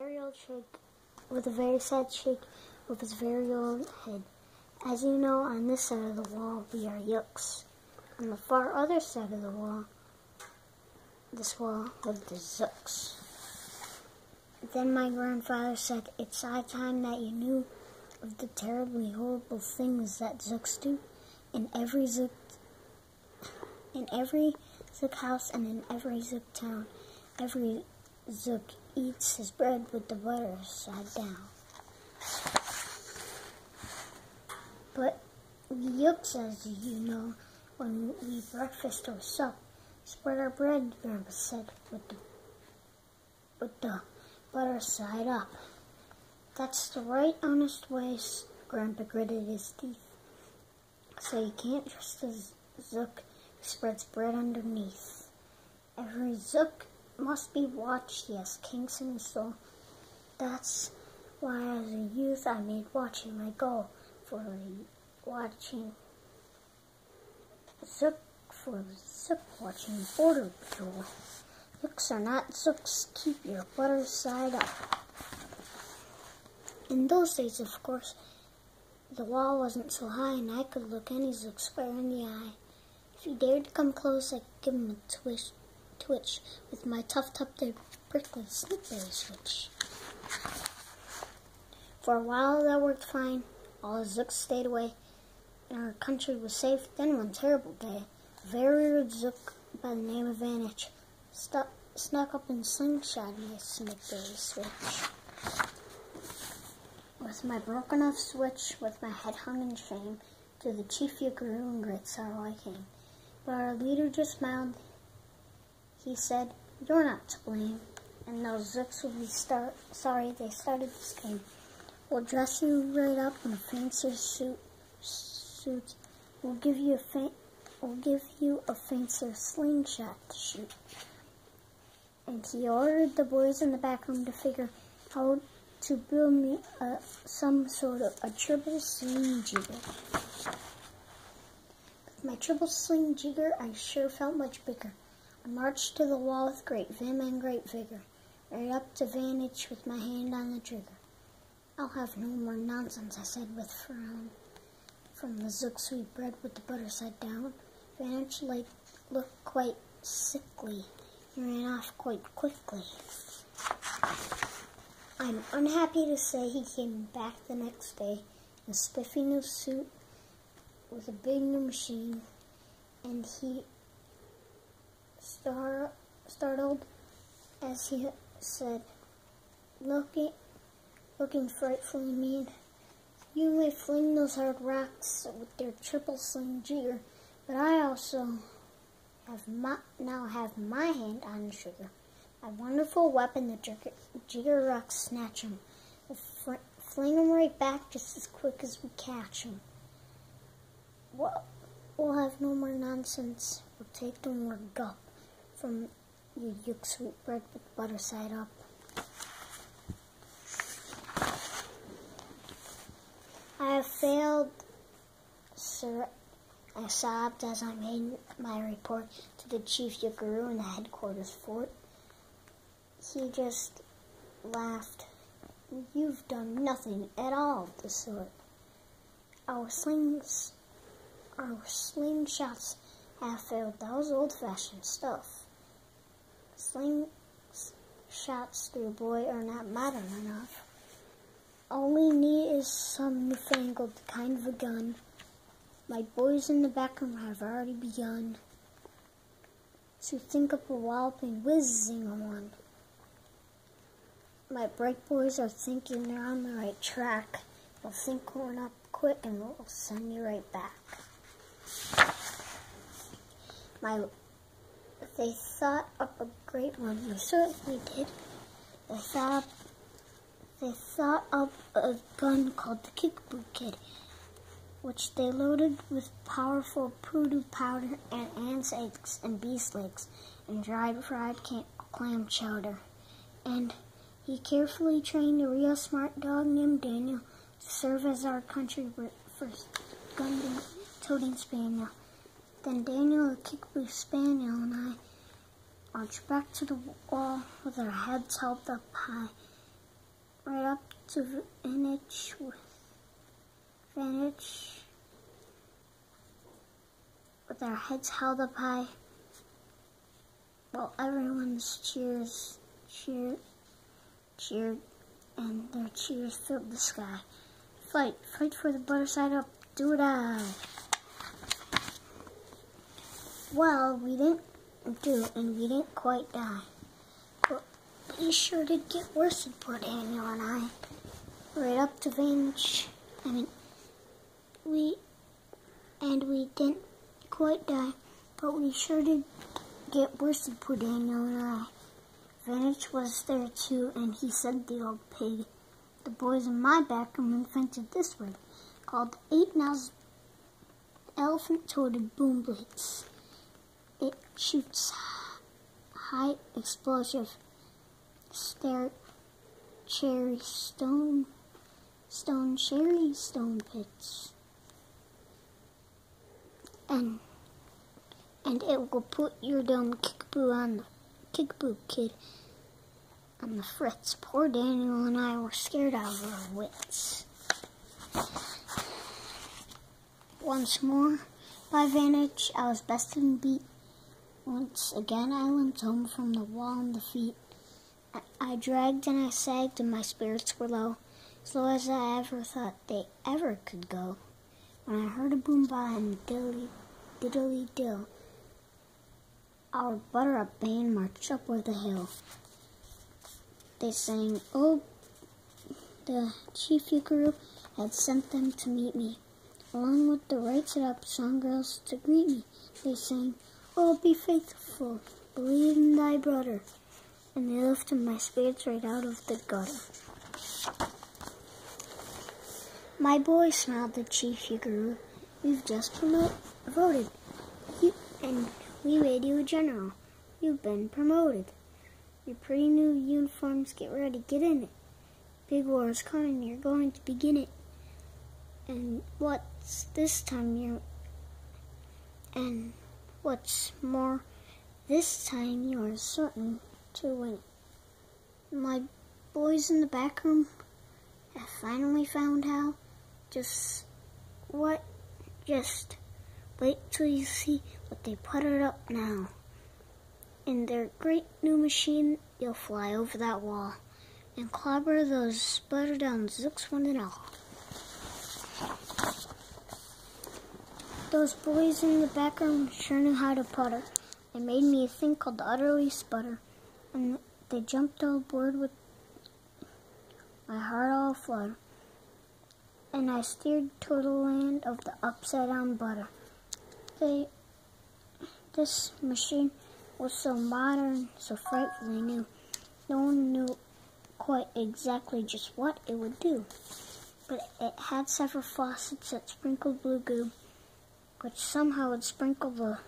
Very old shake with a very sad shake of his very old head. As you know, on this side of the wall we are Yooks. On the far other side of the wall, this wall, live the Zooks. Then my grandfather said, "It's high time that you knew of the terribly horrible things that Zooks do. In every Zook house and in every Zook town, every Zook eats his bread with the butter side down. But we Yooks, as you know, when we breakfast or sup, spread our bread," Grandpa said, with the butter side up. "That's the right, honest way," Grandpa gritted his teeth. "So you can't trust a Zook who spreads bread underneath. Every Zook must be watched," yes, King Sing stole. "That's why as a youth I made watching my goal, for watching Zook watching border patrol. Zooks are not Zooks, keep your butter side up." In those days, of course, the wall wasn't so high and I could look any Zook square in the eye. If he dared to come close, I'd give him a twitch with my tuft-tufted prickly snipberry switch. For a while that worked fine. All the Zooks stayed away, and our country was safe. Then one terrible day, a very rude Zook by the name of Vanich snuck up and slingshot my snipberry switch. With my broken off switch, with my head hung in shame, to the chief Yookaroo in great sorrow I came. But our leader just smiled. He said, "You're not to blame, and those Zooks will be sorry they started this game. We'll dress you right up in a fancier suit. We'll give you a fancier slingshot to shoot." And he ordered the boys in the back room to figure how to build me some sort of a triple sling jigger. With my triple sling jigger, I sure felt much bigger. I marched to the wall with great vim and great vigor, right up to Vantage with my hand on the trigger. "I'll have no more nonsense," I said with frown. From the Zook sweet bread with the butter side down, Vantage looked quite sickly. He ran off quite quickly. I'm unhappy to say he came back the next day in a spiffy new suit with a big new machine, and he startled as he said, looking frightfully mean, "You may fling those hard rocks with your triple sling jigger, but I also now have my hand on the trigger. My wonderful weapon, the jigger rocks snatch 'em. We'll fling 'em right back just as quick as we catch 'em. We'll have no more nonsense. We'll take the word gup from you Yook sweet bread with butter side up." "I have failed, sir," I sobbed as I made my report to the chief Yookaroo in the headquarters fort. He just laughed. "You've done nothing at all of the sort. Our slingshots have failed. That was old-fashioned stuff. Slingshots, dear boy, are not modern enough. All we need is some newfangled kind of a gun. My boys in the back room have already begun to think up a walloping whizzing one. My bright boys are thinking they're on the right track. They'll think we're up quick and we'll send you right back." They thought up a great one. They certainly did. They thought up a gun called the Kickapoo Kid, which they loaded with powerful poodoo powder and ants' eggs and bees' legs and dried fried clam chowder. And he carefully trained a real smart dog named Daniel to serve as our country's first gun-toting spaniel. Then Daniel, the Kickapoo Spaniel, and I marched back to the wall with our heads held up high right up to Vantage with our heads held up high, while everyone's cheered, and their cheers filled the sky. Fight for the butter side up, do or die. Well, we didn't do, and we didn't quite die. But we sure did get worse than poor Daniel and I. Right up to Vantage. We didn't quite die, but we sure did get worse than poor Daniel and I. Vantage was there too, and he said the old pig. The boys in my back room invented this word, called 8-Now's elephant-toted boom blitz. It shoots high explosive cherry stone pits. And it will put your dumb kickaboo kid on the fritz. Poor Daniel and I were scared out of our wits. Once more, by Vantage, I was bested and beat. Once again, I limped home from the wall and the feet. I dragged and I sagged, and my spirits were low, as low as I ever thought they ever could go. When I heard a boom by and diddly dill, our butter-up band marched upward the hill. They sang, "Oh, the chief Yuckaroo had sent them to meet me, along with the right-side-up song girls to greet me." They sang, "Oh, be faithful, believe in thy brother," and they lifted my spirits right out of the gutter. "My boy," smiled the chief Yuckaroo, "we've just voted you, and we made you a general. You've been promoted. Your pretty new uniforms, get ready, get in it. Big war is coming, you're going to begin it. And what's more, this time you are certain to win it." My boys in the back room have finally found how. Just wait till you see what they puttered up now. In their great new machine, you'll fly over that wall and clobber those butter-down Zooks one and all. Those boys in the back room sure knew how to putter. They made me a thing called the utterly sputter, and they jumped all aboard with my heart all aflutter, and I steered toward the land of the upside-down butter. This machine was so modern, so frightfully new, no one knew quite exactly just what it would do. But it had several faucets that sprinkled blue goo, which somehow would sprinkle the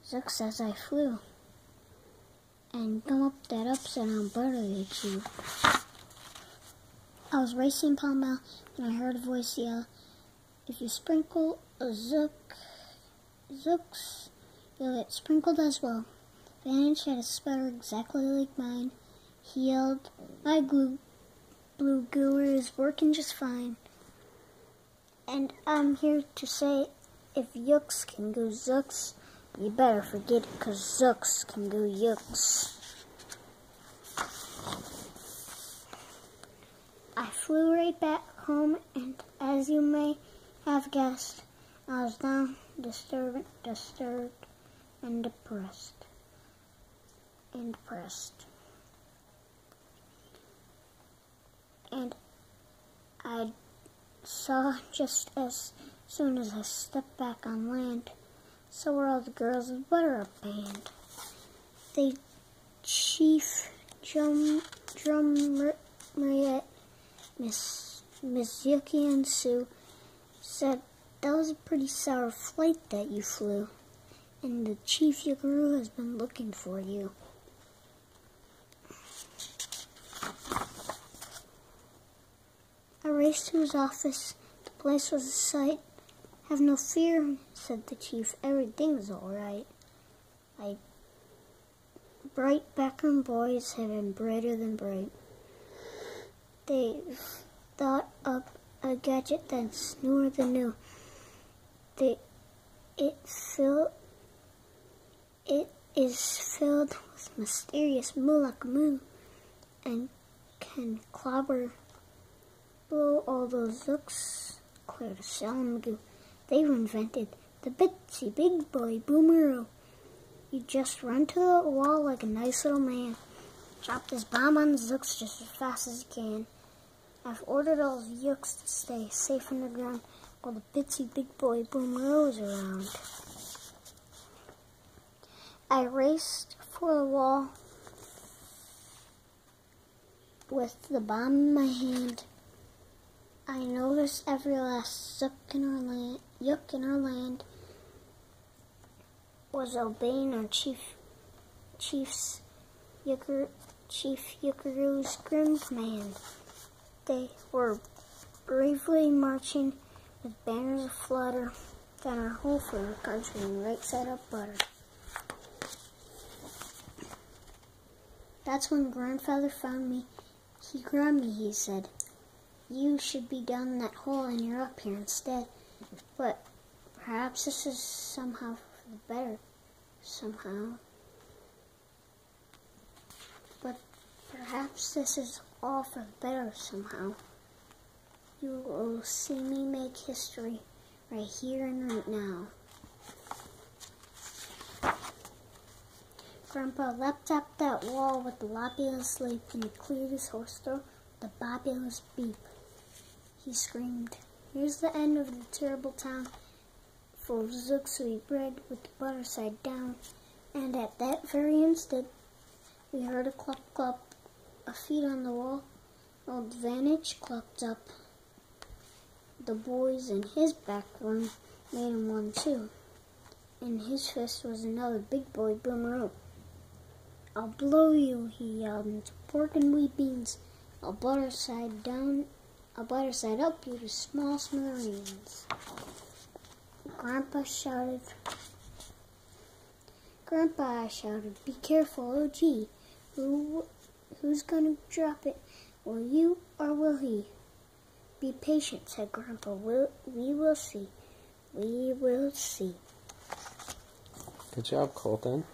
Zooks as I flew, and gum up that upside-down butter they chewed. I was racing pell-mell, and I heard a voice yell, "If you sprinkle a Zooks, you'll get sprinkled as well." Vantage had a sputter exactly like mine. He yelled, "My blue gooer is working just fine." And I'm here to say, if Yucks can go Zooks, you better forget it, 'cause Zooks can go Yucks. I flew right back home, and as you may have guessed, I was down, disturbed, and depressed. And I saw just as soon as I stepped back on land, so were all the girls of the butter-up band. The chief drummerette, Miss Yuki and Sue, said, "That was a pretty sour flight that you flew, and the chief Yuckaroo has been looking for you." I raced to his office. The place was a sight. "Have no fear," said the chief. "Everything's all right." Bright backroom boys have been brighter than bright. They thought up a gadget that's newer than new. It is filled with mysterious moo and can clobber blow all those looks clear to Salamagoo. They've invented the Bitsy Big Boy Boomeroo. You just run to the wall like a nice little man. Drop this bomb on the Zooks just as fast as you can. I've ordered all the Yooks to stay safe underground while the Bitsy Big Boy Boomeroo is around. I raced for the wall with the bomb in my hand. I noticed every last Zook in our land was obeying our Chief Yookaroo's grim command. They were bravely marching with banners aflutter down our whole fair country and right side up butter. That's when Grandfather found me. He grabbed me, he said. You should be down in that hole and you're up here instead. But perhaps this is somehow for the better. Somehow. But perhaps this is all for the better somehow. You will see me make history right here and right now. Grandpa leapt up that wall with the lobulous leap and he cleared his horse throat with a bobulous beep. He screamed, "Here's the end of the terrible town, full of Zooks we bred with the butter side down." And at that very instant, we heard a clup clup of feet on the wall. Old Vantage clucked up. The boys in his back room made him one too. In his fist was another big boy Boomeroo. "I'll blow you," he yelled, "into pork and wheat beans. I'll butter side up you to small smithereens." Grandpa, I shouted, "Be careful, oh gee. Who's gonna drop it? Will you or will he?" "Be patient," said Grandpa. We will see. We will see. Good job, Colton.